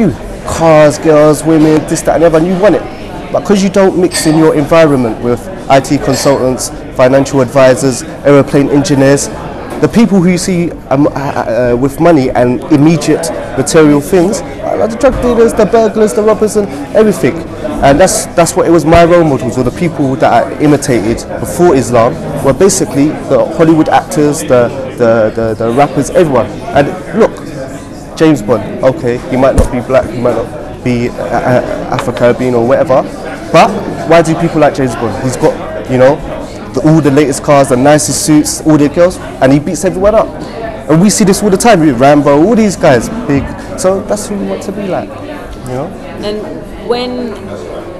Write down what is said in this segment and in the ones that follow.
you. Cars, girls, women, this, that and the other, and you want it. But because you don't mix in your environment with IT consultants, financial advisors, aeroplane engineers, the people who you see with money and immediate material things, the drug dealers, the burglars, the robbers and everything. And that's what it was. My role models, or the people that I imitated before Islam, were basically the Hollywood actors, the rappers, everyone. And look, James Bond, okay, he might not be black, he might not be Afro-Caribbean or whatever, but why do people like James Bond? He's got, you know, all the latest cars, the nicest suits, all the girls, and he beats everyone up. And we see this all the time with Rambo, all these guys, big. So that's who we want to be like, you know. And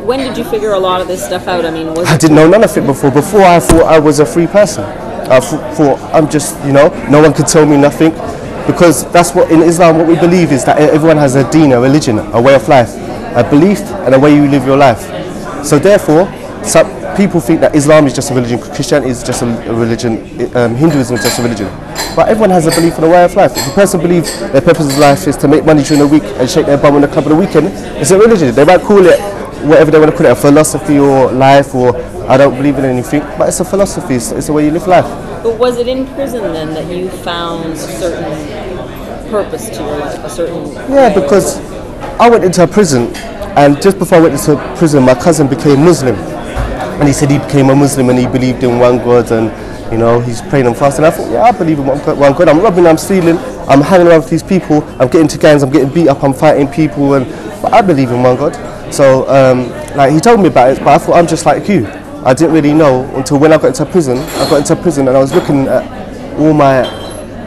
when did you figure a lot of this stuff out? I mean, I didn't know none of it before. Before I thought I was a free person. I thought I'm just, you know, no one could tell me nothing. Because that's what, in Islam, what we believe is that everyone has a deen, a religion, a way of life, a belief and a way you live your life. So therefore, some people think that Islam is just a religion, Christianity is just a religion, Hinduism is just a religion. But everyone has a belief and a way of life. If a person believes their purpose of life is to make money during the week and shake their bum in the club on the weekend, it's a religion. They might call it whatever they want to call it, a philosophy or life, or I don't believe in anything, but it's a philosophy, it's the way you live life. But was it in prison then that you found a certain purpose to your life, a certain... Yeah, because I went into a prison, and just before I went into prison, my cousin became Muslim. And he said he became a Muslim and he believed in one God, and you know, he's praying and fasting. I thought, yeah, I believe in one God. I'm robbing, I'm stealing, I'm hanging around with these people, I'm getting to gangs, I'm getting beat up, I'm fighting people, but I believe in one God. So, like, he told me about it, but I thought, I'm just like you. I didn't really know until when I got into prison. I got into prison and I was looking at all my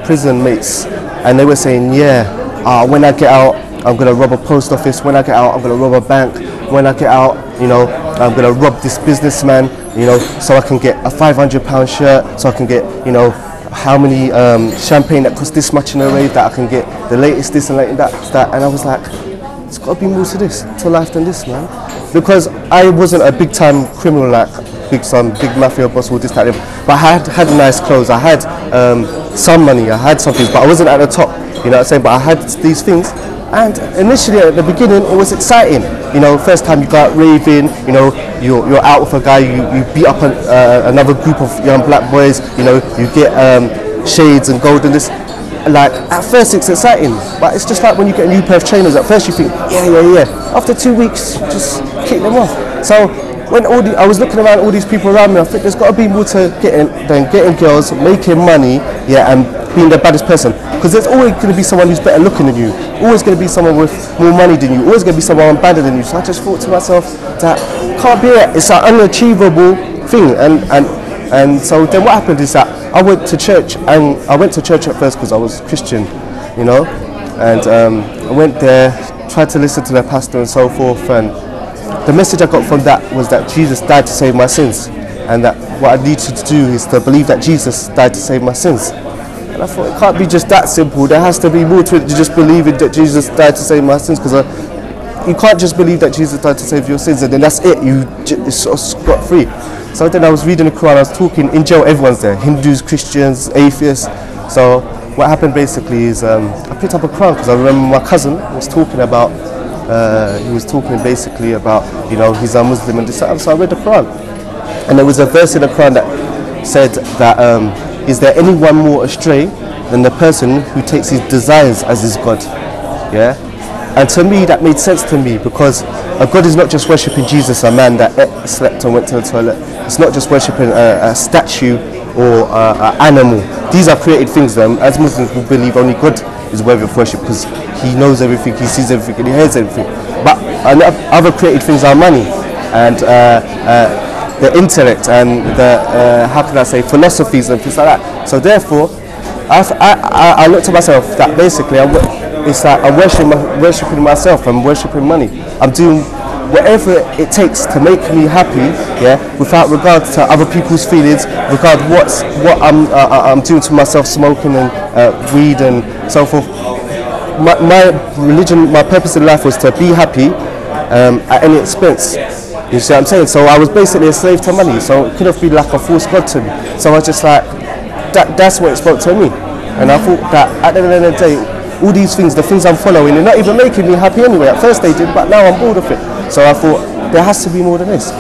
prison mates, and they were saying, yeah, when I get out, I'm going to rob a post office. When I get out, I'm going to rob a bank. When I get out, you know, I'm going to rob this businessman, you know, so I can get a £500 shirt, so I can get, you know, how many champagne that costs this much in a rave, that I can get the latest this and latest that. And I was like, it's got to be more to this, to life than this, man. Because I wasn't a big time criminal like big mafia boss or this, that, but I had nice clothes, I had some money, I had some things, but I wasn't at the top, you know what I'm saying, but I had these things. And initially at the beginning it was exciting, you know, first time you go out raving, you know, you're out with a guy, you beat up another group of young black boys, you know, you get shades and gold and this. Like, at first it's exciting, but it's just like when you get a new pair of trainers, at first you think, yeah. After 2 weeks, just kick them off. So when I was looking around all these people around me, I think there's got to be more to getting girls, making money, yeah, and being the baddest person. Because there's always going to be someone who's better looking than you, always going to be someone with more money than you, always going to be someone badder than you. So I just thought to myself, that can't be it. It's an unachievable thing. And so then what happened is that I went to church, and I went to church at first because I was Christian, you know, and I went there, tried to listen to the pastor and so forth, and the message I got from that was that Jesus died to save my sins, and that what I needed to do is to believe that Jesus died to save my sins. And I thought, it can't be just that simple, there has to be more to it than just believing that Jesus died to save my sins, because you can't just believe that Jesus died to save your sins and then that's it, it's sort of scot-free. So then I was reading the Quran, I was talking, in jail everyone's there, Hindus, Christians, atheists. So what happened basically is I picked up a Quran because I remember my cousin was talking about, he was talking basically about, you know, he's a Muslim and this, so I read the Quran. And there was a verse in the Quran that said that, is there anyone more astray than the person who takes his desires as his God? Yeah? And to me, that made sense to me, because a God is not just worshipping Jesus, a man that ate, slept and went to the toilet. It's not just worshipping a statue or an animal. These are created things. As Muslims, we believe only God is worthy of worship because he knows everything, he sees everything, and he hears everything. But other created things are money and the intellect and the, how can I say, philosophies and things like that. So therefore, I looked at myself that basically it's like I'm worshipping myself, I'm worshipping money. I'm doing whatever it takes to make me happy, yeah, without regard to other people's feelings, regard what I'm doing to myself, smoking and weed and so forth. My religion, my purpose in life was to be happy at any expense. You see what I'm saying? So I was basically a slave to money, so it could have been like a false god to me. So I was just like, that's what it spoke to me. And I thought that at the end of the day, all these things, the things I'm following, they're not even making me happy anyway. At first they did, but now I'm bored of it. So I thought, there has to be more than this.